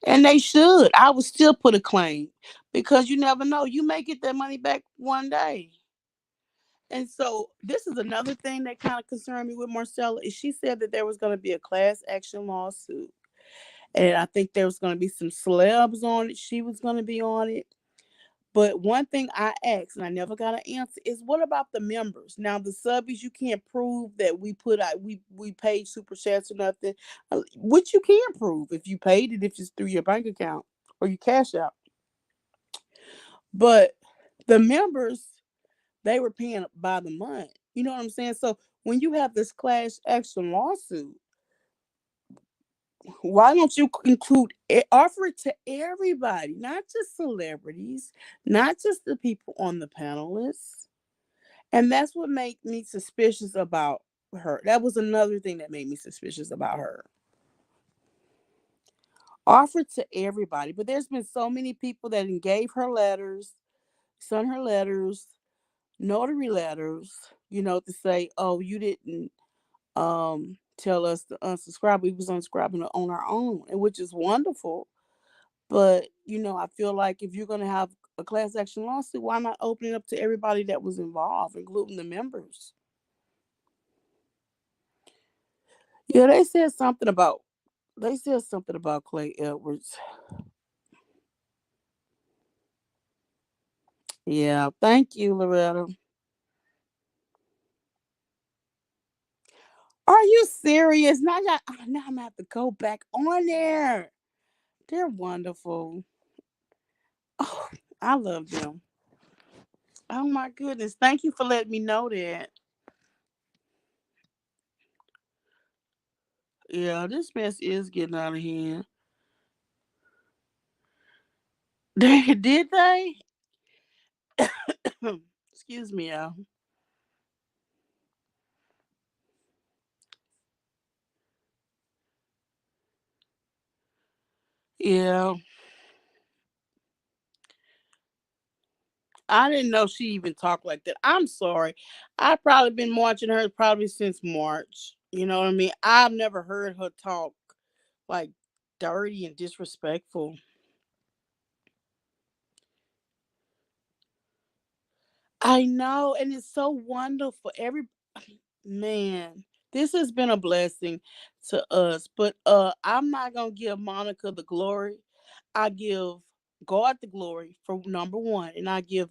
And they should. I would still put a claim because you never know. You may get that money back one day. And so this is another thing that kind of concerned me with Marcella is she said that there was going to be a class action lawsuit. And I think there was going to be some celebs on it. She was going to be on it. But one thing I asked and I never got an answer is what about the members? Now the subbies, you can't prove that we put out we paid super chats or nothing. Which you can prove if you paid it, if it's through your bank account or you cash out. But the members, they were paying by the month. You know what I'm saying? So when you have this class action lawsuit, why don't you include offer it to everybody, not just celebrities, not just the people on the panelists? And that's what made me suspicious about her. That was another thing that made me suspicious about her. Offer it to everybody, but there's been so many people that gave her letters, sent her letters, notary letters, to say, oh, you didn't tell us to unsubscribe. We was unsubscribing on our own, and which is wonderful. But I feel like if you're gonna have a class action lawsuit, why not open it up to everybody that was involved, including the members? Yeah, they said something about Clay Edwards. Yeah, thank you, Loretta. Are you serious? Now I'm gonna have to go back on there. They're wonderful. Oh, I love them. Oh my goodness. Thank you for letting me know that. Yeah, this mess is getting out of hand. Did they? Excuse me, y'all. Yeah. I didn't know she even talked like that. I'm sorry. I've probably been watching her probably since March. You know what I mean? I've never heard her talk like dirty and disrespectful. I know, and it's so wonderful. Every man, this has been a blessing to us. But I'm not gonna give Monica the glory. I give God the glory for number one, and I give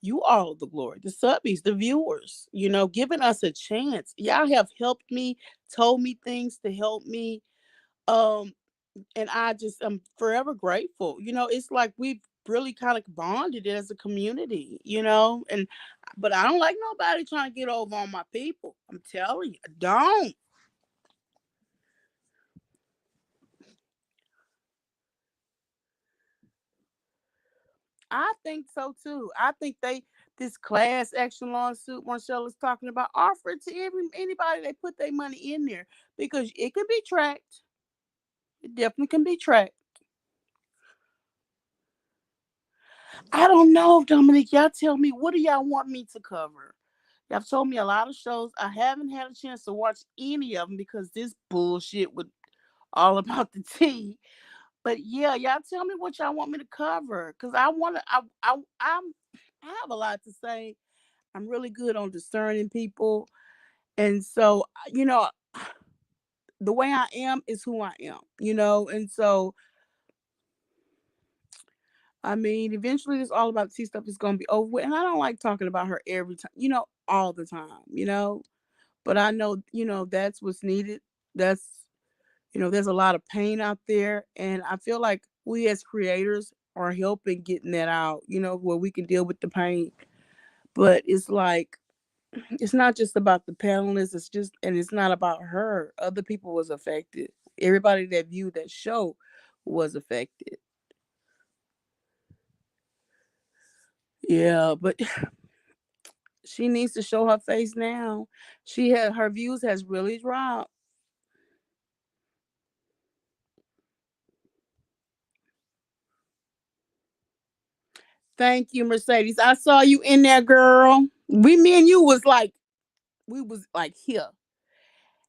you all the glory, the subbies, the viewers, giving us a chance. Y'all have helped me, told me things to help me. Um, and I just am forever grateful. It's like we've really kind of bonded as a community, and but I don't like nobody trying to get over on my people. I'm telling you, I don't. I think so too. I think this class action lawsuit Marcella's talking about offer it to anybody they put their money in there because it can be tracked. It definitely can be tracked. I don't know, Dominic. Y'all tell me, what do y'all want me to cover? Y'all told me a lot of shows. I haven't had a chance to watch any of them because this bullshit with all about the tea. But yeah, y'all tell me what y'all want me to cover because I want to. I have a lot to say. I'm really good on discerning people, and so the way I am is who I am. And so I mean, eventually, this all about tea stuff is gonna be over with, and I don't like talking about her every time, all the time, But I know, that's what's needed. That's there's a lot of pain out there, and I feel like we as creators are helping getting that out, where we can deal with the pain. But it's like it's not just about the panelists. It's not about her. Other people was affected. Everybody that viewed that show was affected. Yeah, but she needs to show her face now. Her views has really dropped. Thank you, Mercedes. I saw you in there, girl. Me and you was like, we was like here.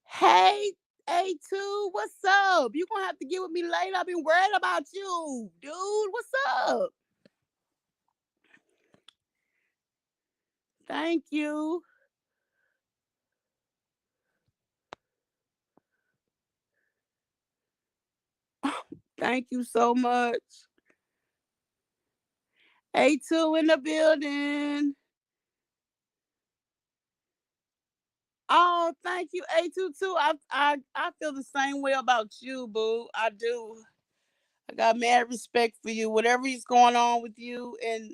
Hey, A2, what's up? You gonna have to get with me later. I've been worried about you, dude. What's up? Thank you. Thank you so much. A2 in the building. Oh, thank you, A2 too. I feel the same way about you, boo. I do. I got mad respect for you. Whatever is going on with you and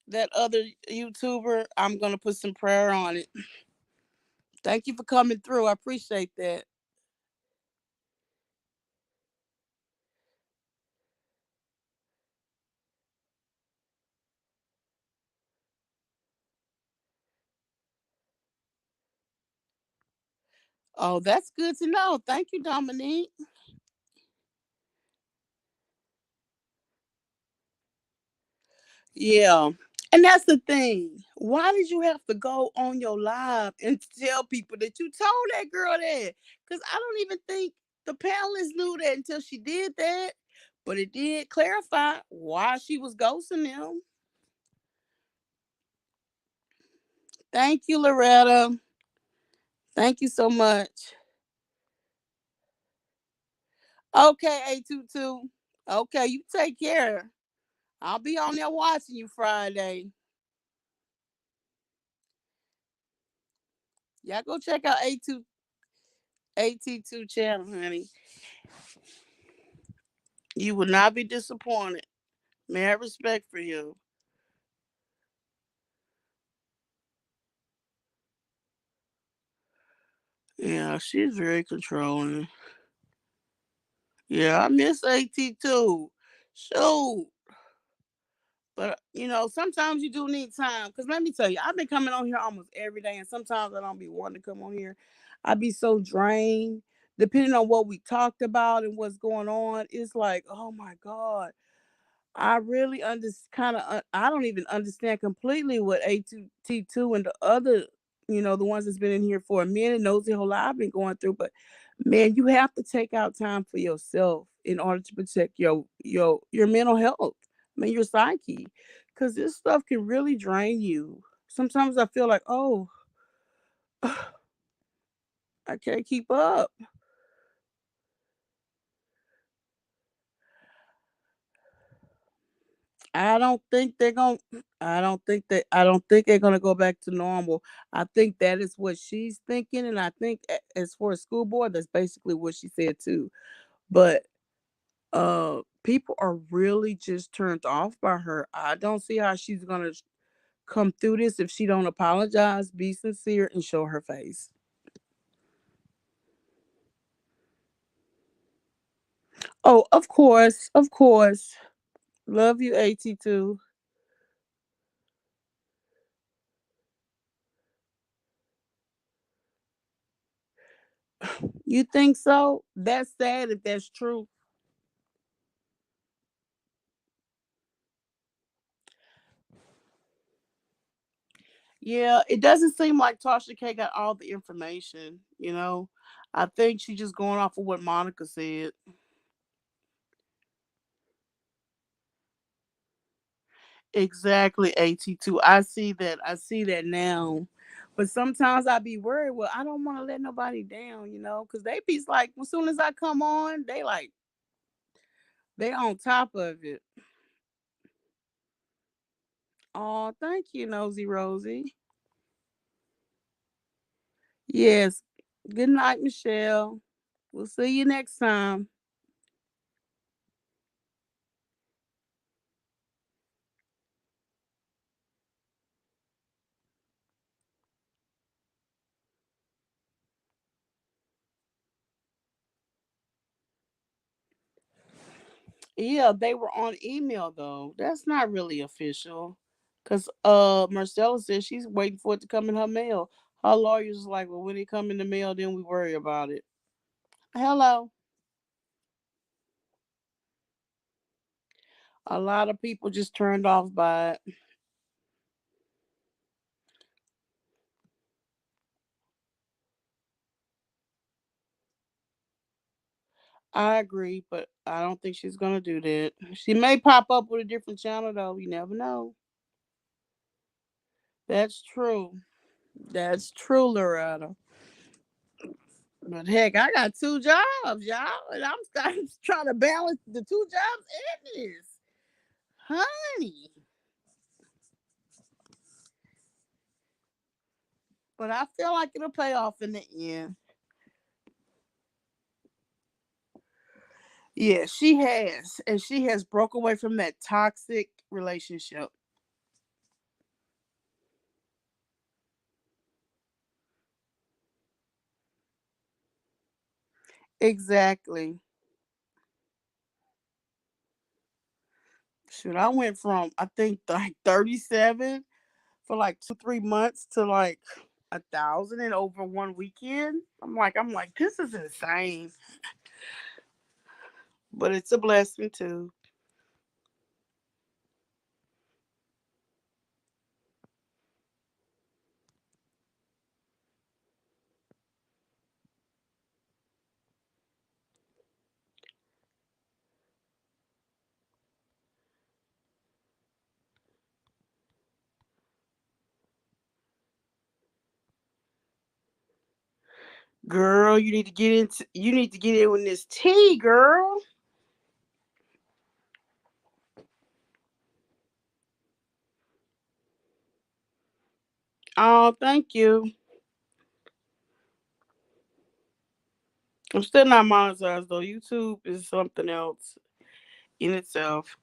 that other YouTuber, I'm gonna put some prayer on it. Thank you for coming through. I appreciate that. Oh, that's good to know. Thank you, Dominique. Yeah. And that's the thing. Why did you have to go on your live and tell people that you told that girl that? Because I don't even think the panelists knew that until she did that. But it did clarify why she was ghosting them. Thank you, Loretta. Thank you so much. Okay, A22. Okay, you take care. I'll be on there watching you Friday. Y'all go check out A2 AT2 channel, honey. You will not be disappointed. May I have respect for you. Yeah, she's very controlling. Yeah, I miss AT2. Shoot. But sometimes you do need time. Cause let me tell you, I've been coming on here almost every day, and sometimes I don't be wanting to come on here. I be so drained. Depending on what we talked about and what's going on, it's like, oh my God. I really kind of I don't even understand completely what A2T2 and the other, the ones that's been in here for a minute knows the whole lot I've been going through. But man, you have to take out time for yourself in order to protect your mental health. I mean your psyche. Cause this stuff can really drain you. Sometimes I feel like, oh, I can't keep up. I don't think they're going I don't think they're going to go back to normal. I think that is what she's thinking, and I think as for a school board that's basically what she said too. But people are really just turned off by her. I don't see how she's going to come through this if she don't apologize, be sincere and show her face. Oh, of course. Of course. Love you, AT2. You think so? That's sad if that's true. Yeah, it doesn't seem like Tasha K got all the information. I think she's just going off of what Monica said. Exactly, AT2. I see that. I see that now. But sometimes I be worried. Well, I don't want to let nobody down, because they be like, as soon as I come on, they on top of it. Oh, thank you, Nosy Rosie. Yes. Good night, Michelle. We'll see you next time. Yeah, they were on email though. That's not really official. Cause Marcella said she's waiting for it to come in her mail. Her lawyer's like, well, when it come in the mail, then we worry about it. Hello. A lot of people just turned off by it. I agree, but I don't think she's gonna do that. She may pop up with a different channel though. You never know. That's true. That's true, Loretta. But heck, I got two jobs, y'all, and I'm trying to balance the two jobs and this. Honey. But I feel like it'll pay off in the end. Yeah, she has. And she has broke away from that toxic relationship. Exactly. Shoot, I went from I think like 37 for like 2 3 months to like 1,000 in over one weekend. I'm like, this is insane. But it's a blessing too. Girl, you need to get in with this tea, girl. Oh, thank you. I'm still not monetized though. YouTube is something else in itself.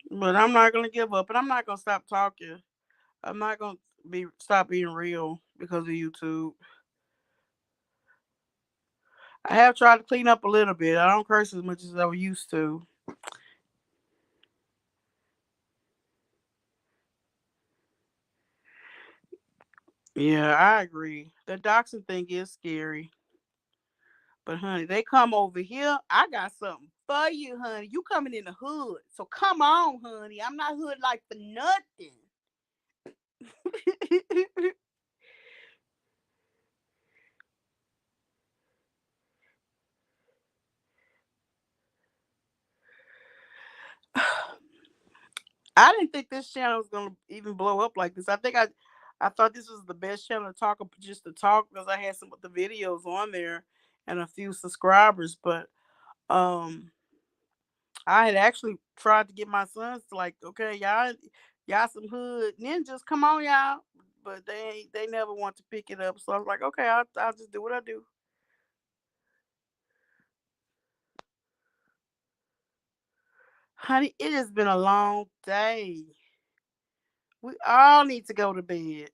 But I'm not gonna give up, and I'm not gonna stop talking. I'm not gonna be stop being real because of YouTube. I have tried to clean up a little bit. I don't curse as much as I used to. Yeah, I agree. The doxing thing is scary. But honey, they come over here. I got something for you, honey. You coming in the hood. So come on, honey. I'm not hood like for nothing. I didn't think this channel was gonna even blow up like this. I thought this was the best channel to talk just to talk because I had some of the videos on there and a few subscribers, but um I had actually tried to get my sons to like, okay, y'all some hood ninjas, come on y'all. But they never want to pick it up. So I was like, okay, I'll just do what I do. Honey, it has been a long day. We all need to go to bed.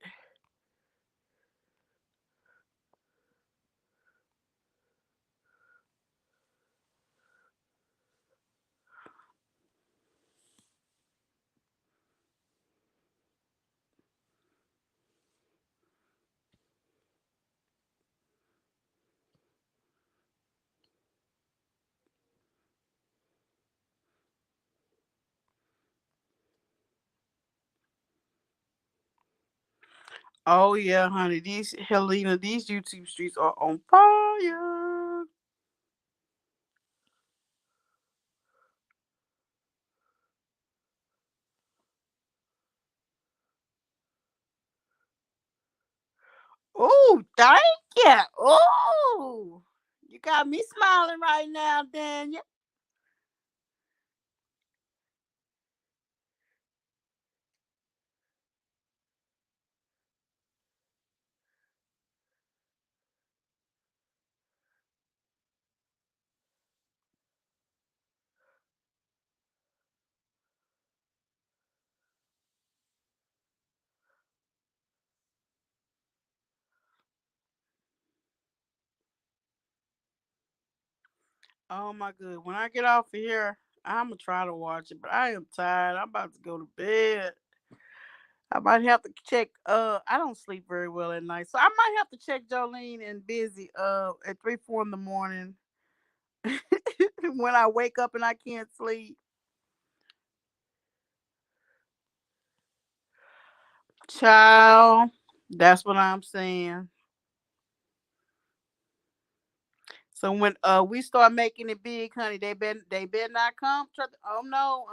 Oh yeah, honey. These YouTube streets are on fire. Oh, thank you. Oh, you got me smiling right now, Daniel. Oh my good. When I get off of here, I'm gonna try to watch it, but I am tired. I'm about to go to bed. I might have to check. I don't sleep very well at night, so I might have to check Jolene and Busy at 3 4 in the morning when I wake up and I can't sleep. Child, that's what I'm saying. So when we start making it big, honey, they better not come. Oh no,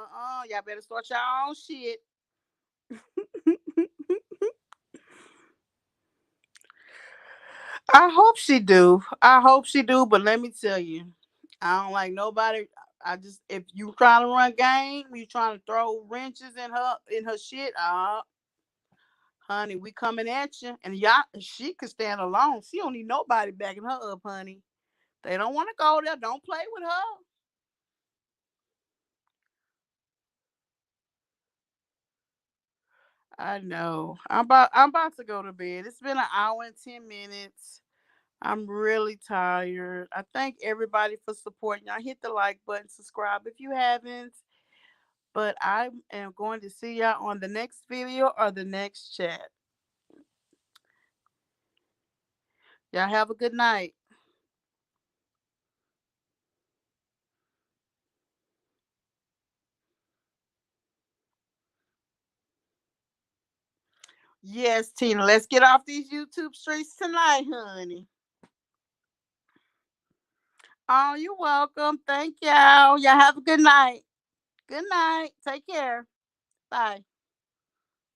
y'all better start your own shit. I hope she do. I hope she do. But let me tell you, I don't like nobody. I just if you trying to run game, you trying to throw wrenches in her shit. Honey, we coming at you. And y'all, she could stand alone. She don't need nobody backing her up, honey. They don't want to go there. Don't play with her. I know. I'm about to go to bed. It's been an hour and 10 minutes. I'm really tired. I thank everybody for supporting. Y'all hit the like button, subscribe if you haven't. But I am going to see y'all on the next video or the next chat. Y'all have a good night. Yes, Tina, let's get off these YouTube streets tonight, honey. Oh, you're welcome. Thank y'all. Y'all have a good night. Good night. Take care. Bye.